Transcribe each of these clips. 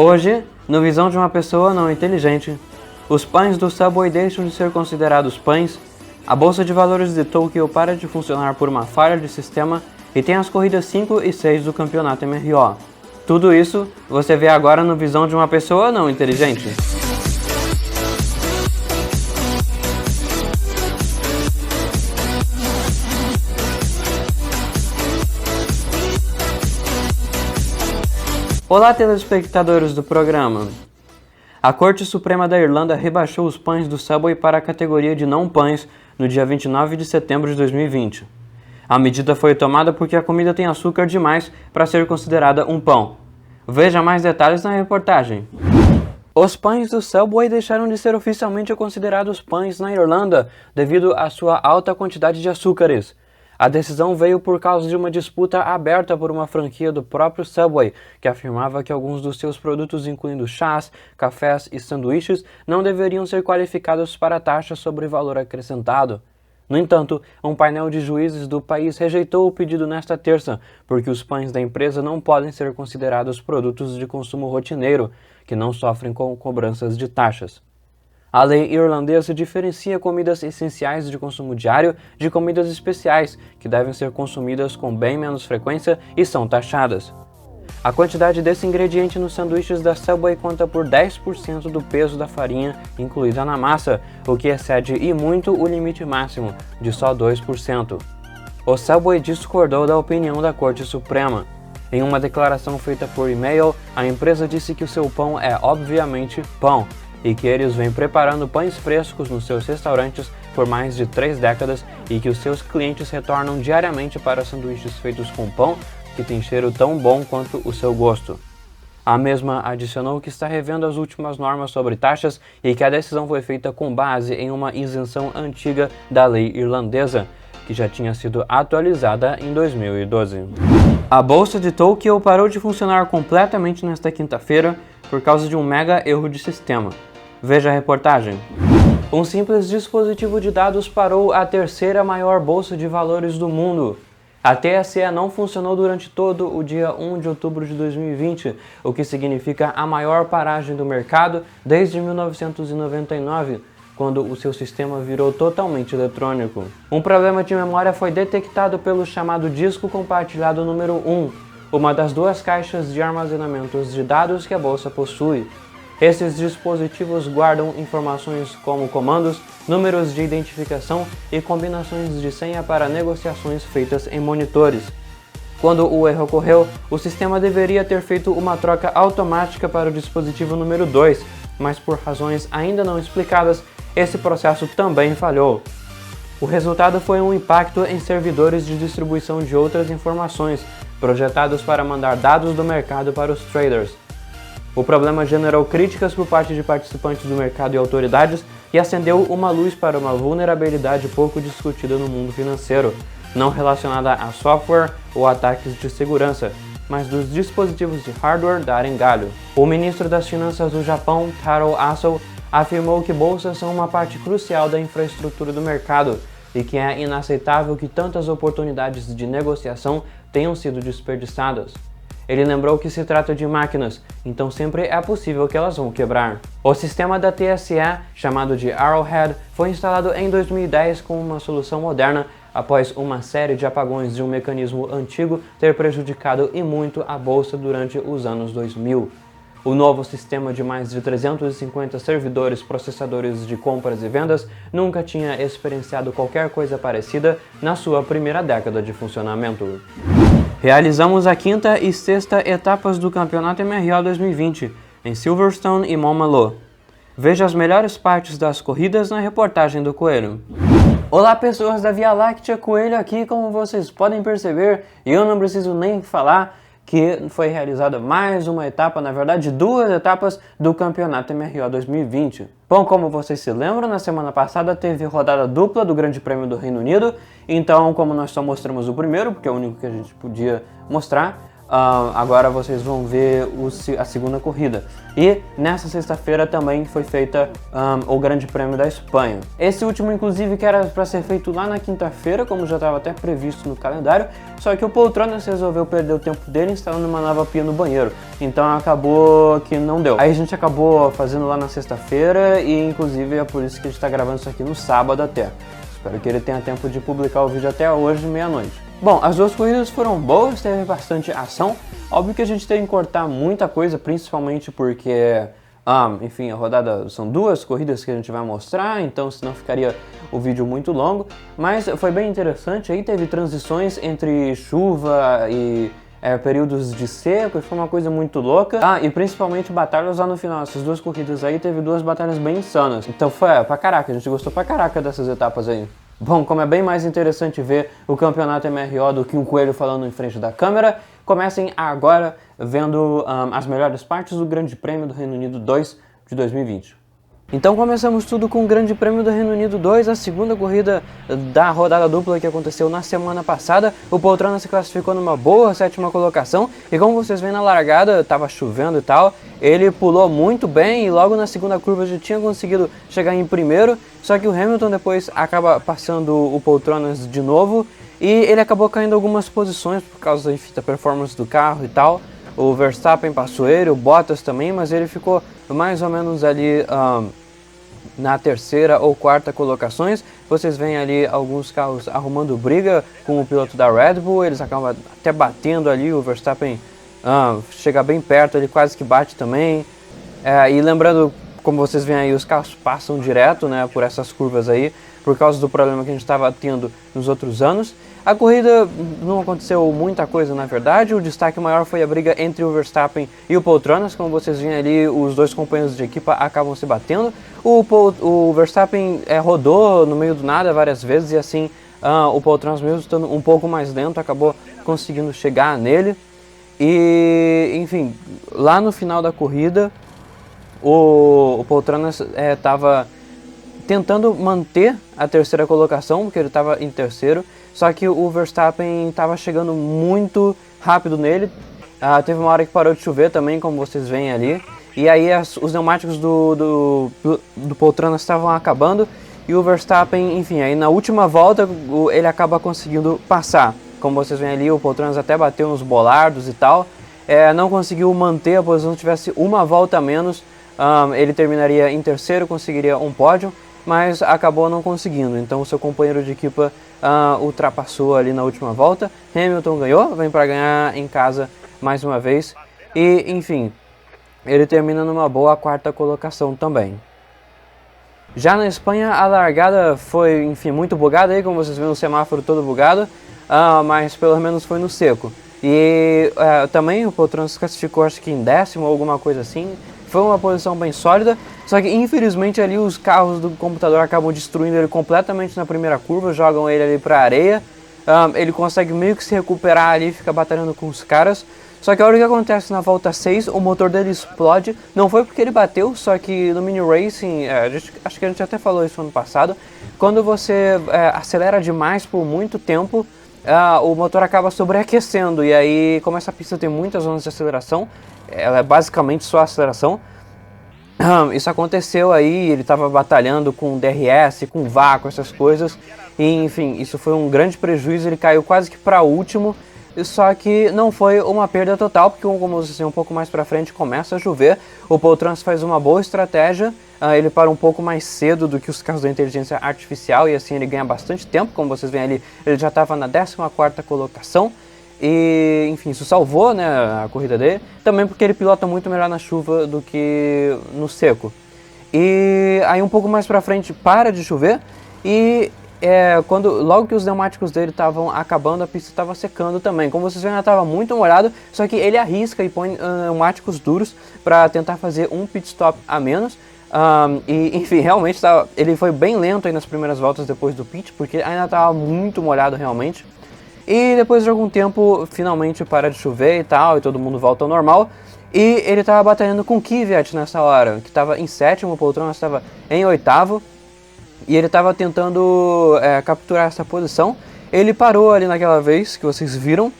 Hoje, no Visão de uma Pessoa Não Inteligente, os pães do Subway deixam de ser considerados pães, a Bolsa de Valores de Tóquio para de funcionar por uma falha de sistema e tem as corridas 5 e 6 do campeonato MRO. Tudo isso você vê agora no Visão de uma Pessoa Não Inteligente. Olá, telespectadores do programa. A Corte Suprema da Irlanda rebaixou os pães do Subway para a categoria de não pães no dia 29 de setembro de 2020. A medida foi tomada porque a comida tem açúcar demais para ser considerada um pão. Veja mais detalhes na reportagem. Os pães do Subway deixaram de ser oficialmente considerados pães na Irlanda devido à sua alta quantidade de açúcares. A decisão veio por causa de uma disputa aberta por uma franquia do próprio Subway, que afirmava que alguns dos seus produtos, incluindo chás, cafés e sanduíches, não deveriam ser qualificados para taxa sobre valor acrescentado. No entanto, um painel de juízes do país rejeitou o pedido nesta terça, porque os pães da empresa não podem ser considerados produtos de consumo rotineiro, que não sofrem com cobranças de taxas. A lei irlandesa diferencia comidas essenciais de consumo diário de comidas especiais, que devem ser consumidas com bem menos frequência e são taxadas. A quantidade desse ingrediente nos sanduíches da Subway conta por 10% do peso da farinha incluída na massa, o que excede e muito o limite máximo, de só 2%. O Subway discordou da opinião da Corte Suprema. Em uma declaração feita por e-mail, a empresa disse que o seu pão é obviamente pão, e que eles vêm preparando pães frescos nos seus restaurantes por mais de 3 décadas e que os seus clientes retornam diariamente para sanduíches feitos com pão que tem cheiro tão bom quanto o seu gosto. A mesma adicionou que está revendo as últimas normas sobre taxas e que a decisão foi feita com base em uma isenção antiga da lei irlandesa, que já tinha sido atualizada em 2012. A Bolsa de Tóquio parou de funcionar completamente nesta quinta-feira por causa de um mega erro de sistema. Veja a reportagem. Um simples dispositivo de dados parou a terceira maior bolsa de valores do mundo. A TSE não funcionou durante todo o dia 1 de outubro de 2020, o que significa a maior paragem do mercado desde 1999, quando o seu sistema virou totalmente eletrônico. Um problema de memória foi detectado pelo chamado disco compartilhado número 1, uma das 2 caixas de armazenamento de dados que a bolsa possui. Esses dispositivos guardam informações como comandos, números de identificação e combinações de senha para negociações feitas em monitores. Quando o erro ocorreu, o sistema deveria ter feito uma troca automática para o dispositivo número 2, mas por razões ainda não explicadas, esse processo também falhou. O resultado foi um impacto em servidores de distribuição de outras informações, projetados para mandar dados do mercado para os traders. O problema gerou críticas por parte de participantes do mercado e autoridades e acendeu uma luz para uma vulnerabilidade pouco discutida no mundo financeiro, não relacionada a software ou ataques de segurança, mas dos dispositivos de hardware darem galho. O ministro das Finanças do Japão, Taro Aso, afirmou que bolsas são uma parte crucial da infraestrutura do mercado e que é inaceitável que tantas oportunidades de negociação tenham sido desperdiçadas. Ele lembrou que se trata de máquinas, então sempre é possível que elas vão quebrar. O sistema da TSE, chamado de Arrowhead, foi instalado em 2010 como uma solução moderna após uma série de apagões de um mecanismo antigo ter prejudicado e muito a bolsa durante os anos 2000. O novo sistema de mais de 350 servidores processadores de compras e vendas nunca tinha experienciado qualquer coisa parecida na sua primeira década de funcionamento. Realizamos a 5ª e 6ª etapas do Campeonato MRO 2020, em Silverstone e Montmeló. Veja as melhores partes das corridas na reportagem do Coelho. Olá, pessoas da Via Láctea, Coelho aqui, como vocês podem perceber, e eu não preciso nem falar que foi realizada mais uma etapa, na verdade 2 etapas do Campeonato MRO 2020. Bom, como vocês se lembram, na semana passada teve rodada dupla do Grande Prêmio do Reino Unido, então como nós só mostramos o primeiro, porque é o único que a gente podia mostrar, agora vocês vão ver a segunda corrida. E nessa sexta-feira também foi feita o Grande Prêmio da Espanha. Esse último, inclusive, que era para ser feito lá na quinta-feira, como já estava até previsto no calendário, só que o Paul Tronas resolveu perder o tempo dele instalando uma nova pia no banheiro, então acabou que não deu. Aí a gente acabou fazendo lá na sexta-feira e, inclusive, é por isso que a gente está gravando isso aqui no sábado até. Espero que ele tenha tempo de publicar o vídeo até hoje, meia-noite. Bom, as duas corridas foram boas, teve bastante ação. Óbvio que a gente tem que cortar muita coisa, principalmente porque, enfim, a rodada são duas corridas que a gente vai mostrar, então senão ficaria o vídeo muito longo. Mas foi bem interessante, aí teve transições entre chuva e períodos de seco, e foi uma coisa muito louca. E principalmente batalhas lá no final, essas duas corridas aí, teve duas batalhas bem insanas. Então foi pra caraca, a gente gostou pra caraca dessas etapas aí. Bom, como é bem mais interessante ver o campeonato MRO do que um coelho falando em frente da câmera, comecem agora vendo as melhores partes do Grande Prêmio do Reino Unido 2 de 2020. Então começamos tudo com o Grande Prêmio do Reino Unido 2, a segunda corrida da rodada dupla que aconteceu na semana passada. O Paul Tronas se classificou numa boa sétima colocação e, como vocês veem na largada, estava chovendo e tal, ele pulou muito bem e logo na segunda curva já tinha conseguido chegar em primeiro, só que o Hamilton depois acaba passando o Paul Tronas de novo e ele acabou caindo algumas posições por causa da performance do carro e tal. O Verstappen passou ele, o Bottas também, mas ele ficou mais ou menos ali na terceira ou quarta colocações. Vocês veem ali alguns carros arrumando briga com o piloto da Red Bull, eles acabam até batendo ali, o Verstappen chega bem perto, ele quase que bate também. E lembrando, como vocês veem aí, os carros passam direto, né, por essas curvas aí, por causa do problema que a gente estava tendo nos outros anos. A corrida não aconteceu muita coisa, na verdade. O destaque maior foi a briga entre o Verstappen e o Paul Tronas. Como vocês veem ali, os dois companheiros de equipa acabam se batendo. O Verstappen rodou no meio do nada várias vezes e assim o Paul Tronas, mesmo estando um pouco mais lento, acabou conseguindo chegar nele. E, enfim, lá no final da corrida, o Paul Tronas estava tentando manter a terceira colocação, porque ele estava em terceiro, só que o Verstappen estava chegando muito rápido nele. Teve uma hora que parou de chover também, como vocês veem ali, e aí os pneumáticos do Paul Tronas estavam acabando, e o Verstappen, enfim, aí na última volta ele acaba conseguindo passar. Como vocês veem ali, o Paul Tronas até bateu nos bolardos e tal, não conseguiu manter a posição. Se tivesse uma volta a menos, ele terminaria em terceiro, conseguiria um pódio, mas acabou não conseguindo. Então o seu companheiro de equipa ultrapassou ali na última volta. Hamilton ganhou, vem para ganhar em casa mais uma vez. E, enfim, ele termina numa boa quarta colocação também. Já na Espanha, a largada foi, enfim, muito bugada aí, como vocês veem, o semáforo todo bugado, mas pelo menos foi no seco. E também o Paul Tronas se classificou, acho que em 10º ou alguma coisa assim. Foi uma posição bem sólida, só que infelizmente ali os carros do computador acabam destruindo ele completamente na primeira curva, jogam ele ali pra areia. Ele consegue meio que se recuperar ali, fica batalhando com os caras. Só que a hora que acontece na volta 6, o motor dele explode. Não foi porque ele bateu, só que no Mini Racing, acho que a gente até falou isso ano passado, quando você acelera demais por muito tempo, o motor acaba sobreaquecendo, e aí como essa pista tem muitas zonas de aceleração, ela é basicamente só aceleração. Isso aconteceu aí, ele estava batalhando com DRS, com vácuo, essas coisas, e enfim, isso foi um grande prejuízo, ele caiu quase que para último, só que não foi uma perda total, porque como vocês veem um pouco mais para frente começa a chover, o Paul Tronas faz uma boa estratégia, ele para um pouco mais cedo do que os carros da inteligência artificial, e assim ele ganha bastante tempo, como vocês veem ali, ele já estava na 14ª colocação, e enfim, isso salvou, né, a corrida dele, também porque ele pilota muito melhor na chuva do que no seco. E aí um pouco mais pra frente para de chover e logo que os pneumáticos dele estavam acabando, a pista estava secando também. Como vocês veem, ela estava muito molhado, só que ele arrisca e põe pneumáticos duros para tentar fazer um pit stop a menos. E enfim, realmente ele foi bem lento aí nas primeiras voltas depois do pit, porque ainda estava muito molhado realmente. E depois de algum tempo, finalmente para de chover e tal, e todo mundo volta ao normal. E ele estava batalhando com o Kvyat nessa hora, que estava em 7º, o Paul Tronas estava em 8º. E ele estava tentando capturar essa posição. Ele parou ali naquela vez, que vocês viram.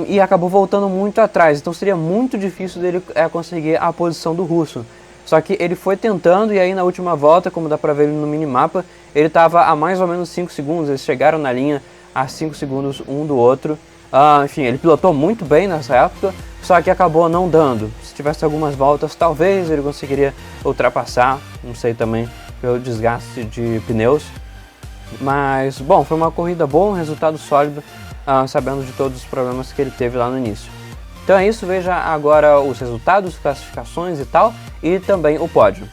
e acabou voltando muito atrás, então seria muito difícil dele conseguir a posição do russo. Só que ele foi tentando e aí na última volta, como dá pra ver no minimapa, ele estava a mais ou menos 5 segundos, eles chegaram na linha a 5 segundos um do outro. Enfim, ele pilotou muito bem nessa época, só que acabou não dando. Se tivesse algumas voltas, talvez ele conseguiria ultrapassar, não sei também, pelo desgaste de pneus. Mas, bom, foi uma corrida boa, um resultado sólido, sabendo de todos os problemas que ele teve lá no início. Então é isso, veja agora os resultados, classificações e tal, e também o pódio.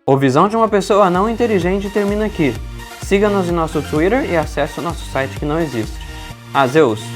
O Visão de uma Pessoa Não Inteligente termina aqui. Siga-nos em nosso Twitter e acesse o nosso site que não existe. Azeus!